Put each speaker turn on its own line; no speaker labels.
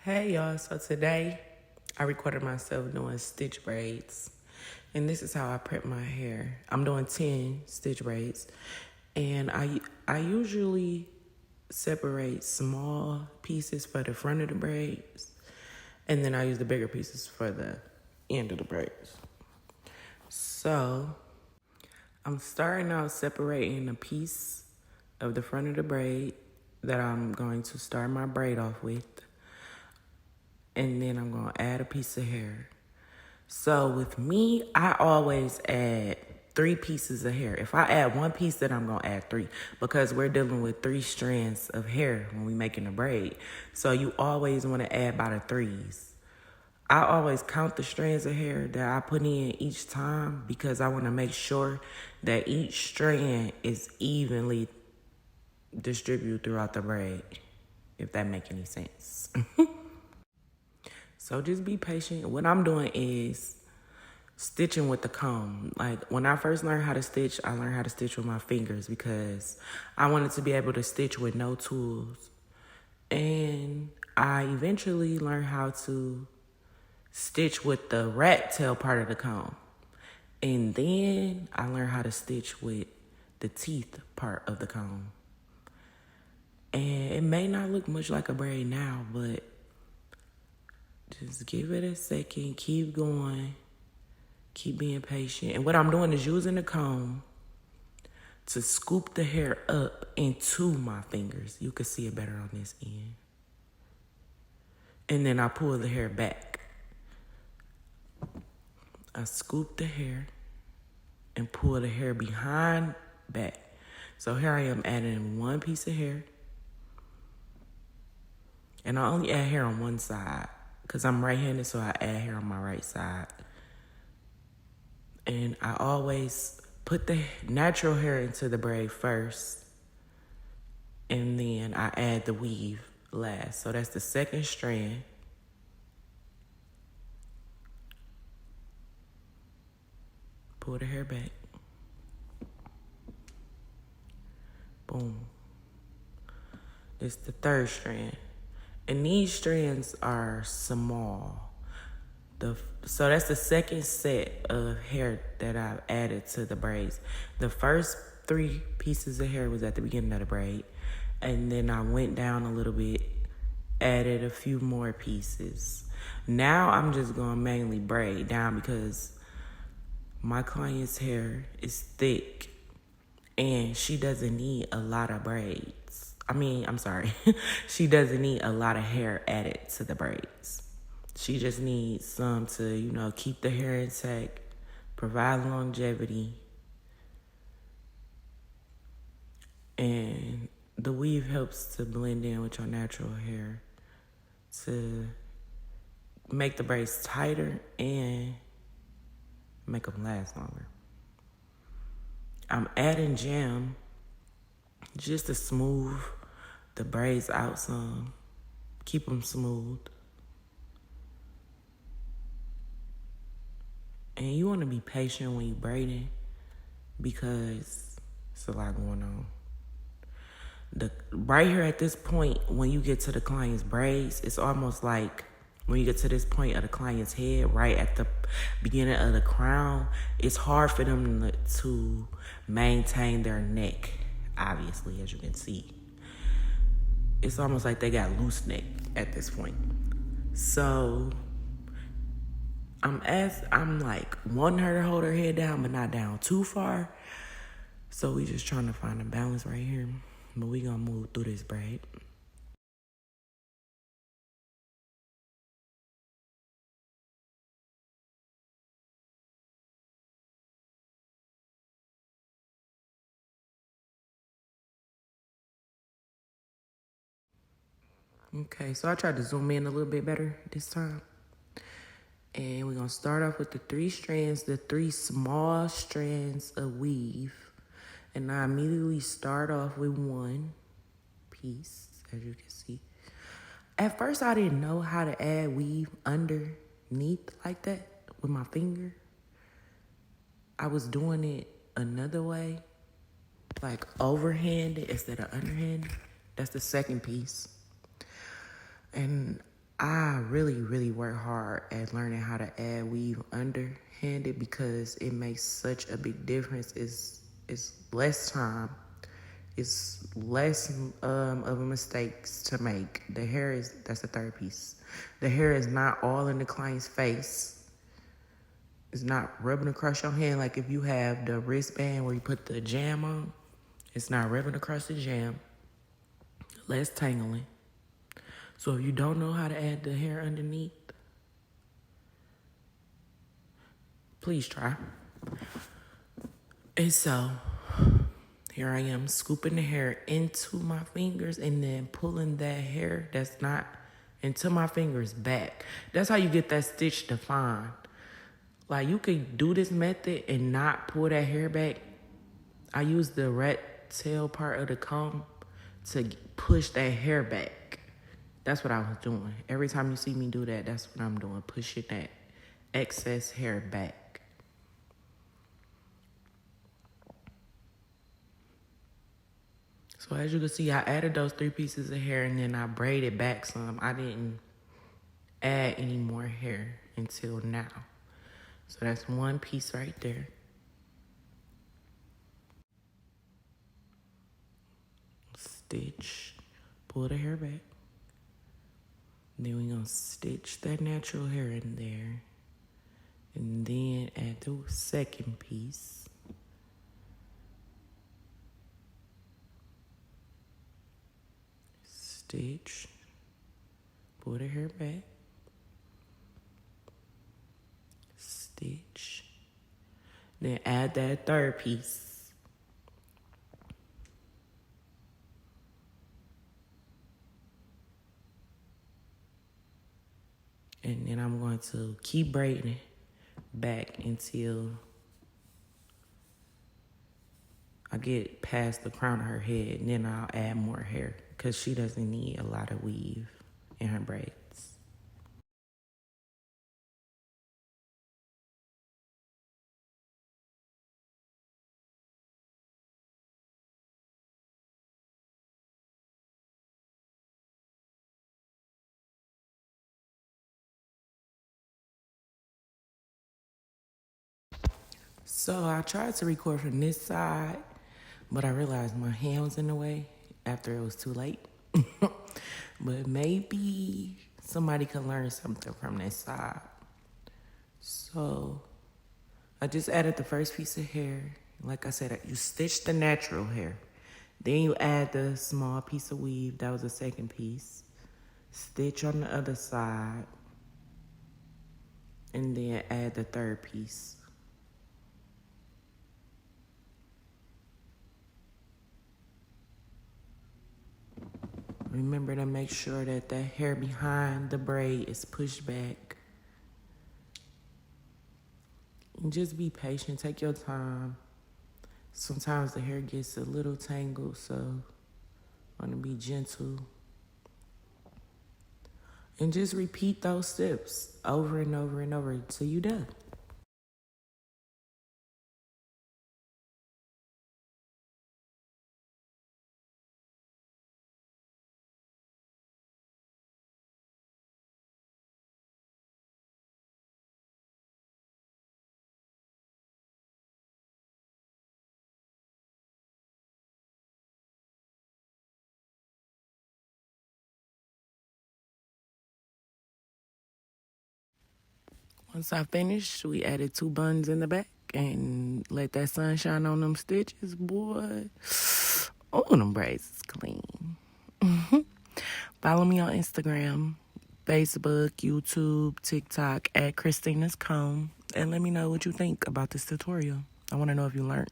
Hey y'all, so today I recorded myself doing stitch braids, and this is how I prep my hair. I'm doing 10 stitch braids, and I usually separate small pieces for the front of the braids, and then I use the bigger pieces for the end of the braids. So I'm starting out separating a piece of the front of the braid that I'm going to start my braid off with. And then I'm going to add a piece of hair. So with me, I always add 3 pieces of hair. If I add 1 piece, then I'm going to add 3 because we're dealing with 3 strands of hair when we're making a braid. So you always want to add by the 3s. I always count the strands of hair that I put in each time because I want to make sure that each strand is evenly distributed throughout the braid, if that makes any sense. So just be patient. What I'm doing is stitching with the comb. Like when I first learned how to stitch, I learned how to stitch with my fingers because I wanted to be able to stitch with no tools. And I eventually learned how to stitch with the rat tail part of the comb. And then I learned how to stitch with the teeth part of the comb. And it may not look much like a braid now, but just give it a second, keep going, keep being patient. And what I'm doing is using the comb to scoop the hair up into my fingers. You can see it better on this end. And then I pull the hair back. I scoop the hair and pull the hair behind back. So here I am adding 1 piece of hair. And I only add hair on one side because I'm right-handed, so I add hair on my right side. And I always put the natural hair into the braid first, and then I add the weave last. So that's the second strand. Pull the hair back. Boom. This is the third strand. And these strands are small. So that's the second set of hair that I've added to the braids. The first 3 pieces of hair was at the beginning of the braid. And then I went down a little bit, added a few more pieces. Now I'm just going to mainly braid down because my client's hair is thick and she doesn't need a lot of braids. She doesn't need a lot of hair added to the braids. She just needs some to, keep the hair intact, provide longevity. And the weave helps to blend in with your natural hair to make the braids tighter and make them last longer. I'm adding jam just to smooth the braids out some, keep them smooth. And you want to be patient when you're braiding because it's a lot going on. Right here at this point, when you get to the client's braids, it's almost like when you get to this point of the client's head, right at the beginning of the crown, it's hard for them to maintain their neck, obviously, as you can see. It's almost like they got loose neck at this point. So I'm like wanting her to hold her head down, but not down too far. So we just trying to find a balance right here. But we gonna move through this braid. Okay, so I tried to zoom in a little bit better this time. And we're gonna start off with the 3 strands, the 3 small strands of weave. And I immediately start off with 1 piece, as you can see. At first, I didn't know how to add weave underneath like that with my finger. I was doing it another way, like overhanded instead of underhanded. That's the second piece. And I really work hard at learning how to add weave underhanded because it makes such a big difference. It's less time. It's less of a mistakes to make. That's the third piece. The hair is not all in the client's face. It's not rubbing across your hand like if you have the wristband where you put the jam on. It's not rubbing across the jam. Less tangling. So if you don't know how to add the hair underneath, please try. And so here I am scooping the hair into my fingers and then pulling that hair that's not into my fingers back. That's how you get that stitch defined. Like you could do this method and not pull that hair back. I use the rat tail part of the comb to push that hair back. That's what I was doing. Every time you see me do that, that's what I'm doing, pushing that excess hair back. So as you can see, I added those 3 pieces of hair and then I braided back some. I didn't add any more hair until now. So that's 1 piece right there. Stitch, pull the hair back. Then we're gonna stitch that natural hair in there. And then add the second piece. Stitch, pull the hair back. Stitch. Then add that third piece. And then I'm going to keep braiding back until I get past the crown of her head. And then I'll add more hair because she doesn't need a lot of weave in her braids. So I tried to record from this side, but I realized my hand was in the way after it was too late. But maybe somebody could learn something from this side. So I just added the first piece of hair. Like I said, you stitch the natural hair. Then you add the small piece of weave. That was the second piece. Stitch on the other side. And then add the third piece. Remember to make sure that the hair behind the braid is pushed back. And just be patient, take your time. Sometimes the hair gets a little tangled, so want to be gentle. And just repeat those steps over and over and over until you're done. Once I finished, we added 2 buns in the back and let that sun shine on them stitches, boy. Oh, them braids is clean. Follow me on Instagram, Facebook, YouTube, TikTok at Christina's Comb. And let me know what you think about this tutorial. I want to know if you learned.